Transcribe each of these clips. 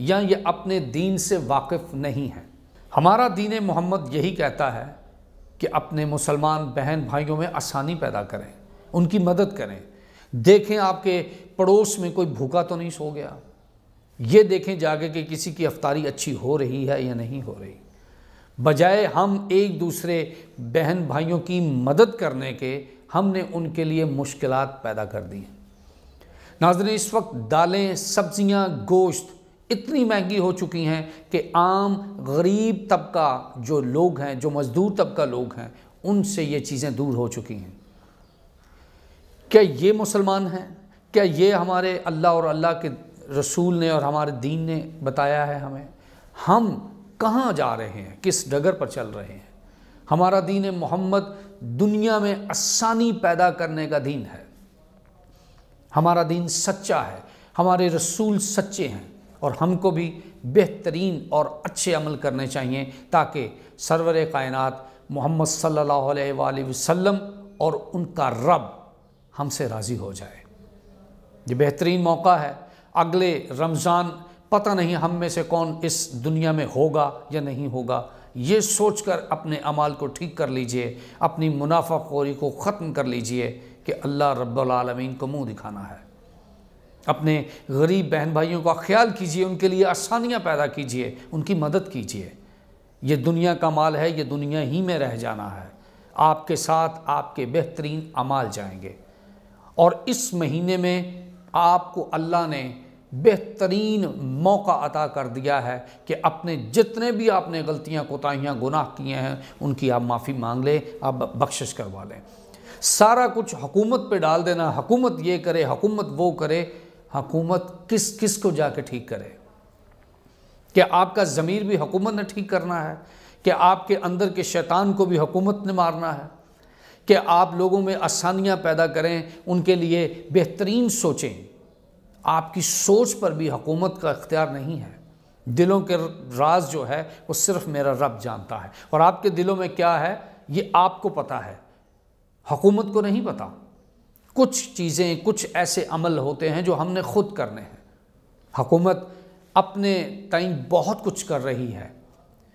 یا یہ اپنے دین سے واقف نہیں ہیں۔ ہمارا دین محمد یہی کہتا ہے کہ اپنے مسلمان بہن بھائیوں میں آسانی پیدا کریں، ان کی مدد کریں۔ دیکھیں آپ کے پڑوس میں کوئی بھوکا تو نہیں سو گیا، یہ دیکھیں جا کے کہ کسی کی افطاری اچھی ہو رہی ہے یا نہیں ہو رہی۔ بجائے ہم ایک دوسرے بہن بھائیوں کی مدد کرنے کے، ہم نے ان کے لیے مشکلات پیدا کر دی ہیں۔ ناظرین، اس وقت دالیں، سبزیاں، گوشت اتنی مہنگی ہو چکی ہیں کہ عام غریب طبقہ جو لوگ ہیں، جو مزدور طبقہ لوگ ہیں، ان سے یہ چیزیں دور ہو چکی ہیں۔ کیا یہ مسلمان ہیں؟ کیا یہ ہمارے اللہ اور اللہ کے رسول نے اور ہمارے دین نے بتایا ہے ہمیں؟ ہم کہاں جا رہے ہیں؟ کس ڈگر پر چل رہے ہیں؟ ہمارا دین محمد دنیا میں آسانی پیدا کرنے کا دین ہے۔ ہمارا دین سچا ہے، ہمارے رسول سچے ہیں، اور ہم کو بھی بہترین اور اچھے عمل کرنے چاہیے تاکہ سرور کائنات محمد صلی اللہ علیہ وآلہ وسلم اور ان کا رب ہم سے راضی ہو جائے۔ یہ بہترین موقع ہے۔ اگلے رمضان پتہ نہیں ہم میں سے کون اس دنیا میں ہوگا یا نہیں ہوگا، یہ سوچ کر اپنے اعمال کو ٹھیک کر لیجئے، اپنی منافع خوری کو ختم کر لیجئے کہ اللہ رب العالمین کو منہ دکھانا ہے۔ اپنے غریب بہن بھائیوں کا خیال کیجئے، ان کے لیے آسانیاں پیدا کیجئے، ان کی مدد کیجئے۔ یہ دنیا کا مال ہے، یہ دنیا ہی میں رہ جانا ہے۔ آپ کے ساتھ آپ کے بہترین اعمال جائیں گے، اور اس مہینے میں آپ کو اللہ نے بہترین موقع عطا کر دیا ہے کہ اپنے جتنے بھی آپ نے غلطیاں، کوتاہیاں، گناہ کیے ہیں، ان کی آپ معافی مانگ لیں، آپ بخشش کروا لیں۔ سارا کچھ حکومت پہ ڈال دینا، حکومت یہ کرے، حکومت وہ کرے، حکومت کس کو جا کے ٹھیک کرے؟ کہ آپ کا ضمیر بھی حکومت نے ٹھیک کرنا ہے؟ کہ آپ کے اندر کے شیطان کو بھی حکومت نے مارنا ہے؟ کہ آپ لوگوں میں آسانیاں پیدا کریں، ان کے لیے بہترین سوچیں؟ آپ کی سوچ پر بھی حکومت کا اختیار نہیں ہے۔ دلوں کے راز جو ہے وہ صرف میرا رب جانتا ہے، اور آپ کے دلوں میں کیا ہے یہ آپ کو پتہ ہے، حکومت کو نہیں پتہ۔ کچھ چیزیں، کچھ ایسے عمل ہوتے ہیں جو ہم نے خود کرنے ہیں۔ حکومت اپنے ٹائم بہت کچھ کر رہی ہے۔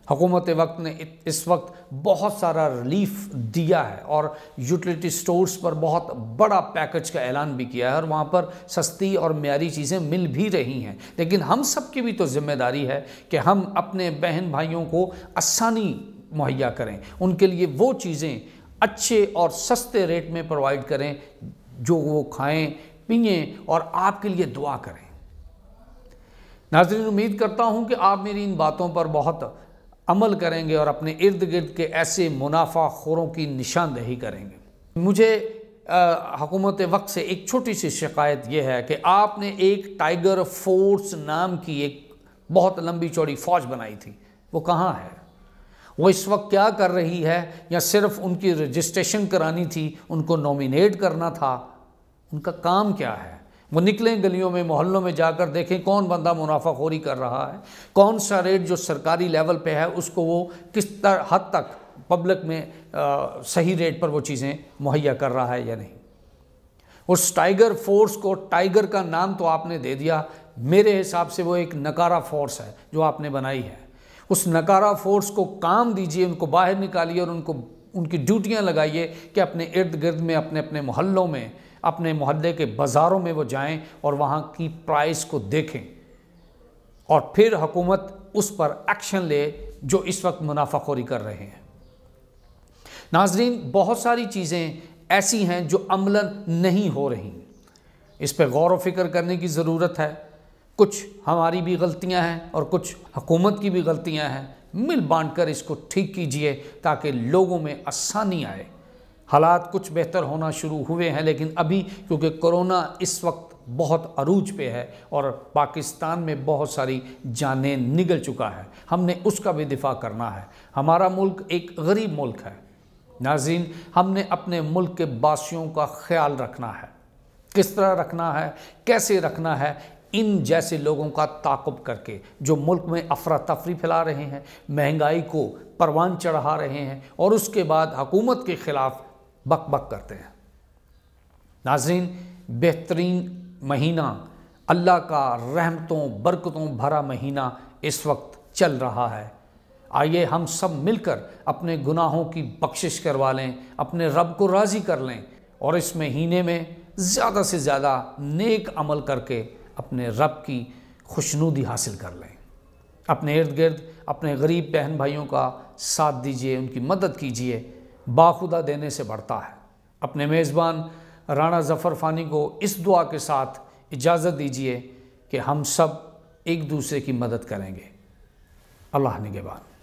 حکومت وقت نے اس وقت بہت سارا ریلیف دیا ہے، اور یوٹیلیٹی سٹورز پر بہت بڑا پیکج کا اعلان بھی کیا ہے، اور وہاں پر سستی اور معیاری چیزیں مل بھی رہی ہیں۔ لیکن ہم سب کی بھی تو ذمہ داری ہے کہ ہم اپنے بہن بھائیوں کو آسانی مہیا کریں، ان کے لیے وہ چیزیں اچھے اور سستے ریٹ میں پرووائڈ کریں جو وہ کھائیں، پئیں اور آپ کے لیے دعا کریں۔ ناظرین، امید کرتا ہوں کہ آپ میری ان باتوں پر بہت عمل کریں گے اور اپنے ارد گرد کے ایسے منافع خوروں کی نشاندہی کریں گے۔ مجھے حکومت وقت سے ایک چھوٹی سی شکایت یہ ہے کہ آپ نے ایک ٹائیگر فورس نام کی ایک بہت لمبی چوڑی فوج بنائی تھی، وہ کہاں ہے؟ وہ اس وقت کیا کر رہی ہے؟ یا صرف ان کی رجسٹریشن کرانی تھی، ان کو نومینیٹ کرنا تھا؟ ان کا کام کیا ہے؟ وہ نکلیں گلیوں میں، محلوں میں جا کر دیکھیں کون بندہ منافع خوری کر رہا ہے، کون سا ریٹ جو سرکاری لیول پہ ہے اس کو وہ کس حد تک پبلک میں صحیح ریٹ پر وہ چیزیں مہیا کر رہا ہے یا نہیں۔ اس ٹائیگر فورس کو، ٹائیگر کا نام تو آپ نے دے دیا، میرے حساب سے وہ ایک نکارہ فورس ہے جو آپ نے بنائی ہے۔ اس نکارہ فورس کو کام دیجئے، ان کو باہر نکالیے اور ان کی ڈیوٹیاں لگائیے کہ اپنے ارد گرد میں، اپنے محلوں میں، اپنے محلے کے بازاروں میں وہ جائیں اور وہاں کی پرائس کو دیکھیں، اور پھر حکومت اس پر ایکشن لے جو اس وقت منافع خوری کر رہے ہیں۔ ناظرین، بہت ساری چیزیں ایسی ہیں جو عملاً نہیں ہو رہی، اس پہ غور و فکر کرنے کی ضرورت ہے۔ کچھ ہماری بھی غلطیاں ہیں اور کچھ حکومت کی بھی غلطیاں ہیں، مل بانٹ کر اس کو ٹھیک کیجئے تاکہ لوگوں میں آسانی آئے۔ حالات کچھ بہتر ہونا شروع ہوئے ہیں، لیکن ابھی کیونکہ کرونا اس وقت بہت عروج پہ ہے اور پاکستان میں بہت ساری جانیں نگل چکا ہے، ہم نے اس کا بھی دفاع کرنا ہے۔ ہمارا ملک ایک غریب ملک ہے۔ ناظرین، ہم نے اپنے ملک کے باشیوں کا خیال رکھنا ہے۔ کس طرح رکھنا ہے، کیسے رکھنا ہے؟ ان جیسے لوگوں کا تعاقب کر کے جو ملک میں افراتفری پھیلا رہے ہیں، مہنگائی کو پروان چڑھا رہے ہیں اور اس کے بعد حکومت کے خلاف بک بک کرتے ہیں۔ ناظرین، بہترین مہینہ اللہ کا رحمتوں برکتوں بھرا مہینہ اس وقت چل رہا ہے۔ آئیے ہم سب مل کر اپنے گناہوں کی بخشش کروا لیں، اپنے رب کو راضی کر لیں، اور اس مہینے میں زیادہ سے زیادہ نیک عمل کر کے اپنے رب کی خوشنودی حاصل کر لیں۔ اپنے ارد گرد اپنے غریب بہن بھائیوں کا ساتھ دیجیے، ان کی مدد کیجیے، باخدا دینے سے بڑھتا ہے۔ اپنے میزبان رانا ظفر فانی کو اس دعا کے ساتھ اجازت دیجیے کہ ہم سب ایک دوسرے کی مدد کریں گے۔ اللہ نگہبان۔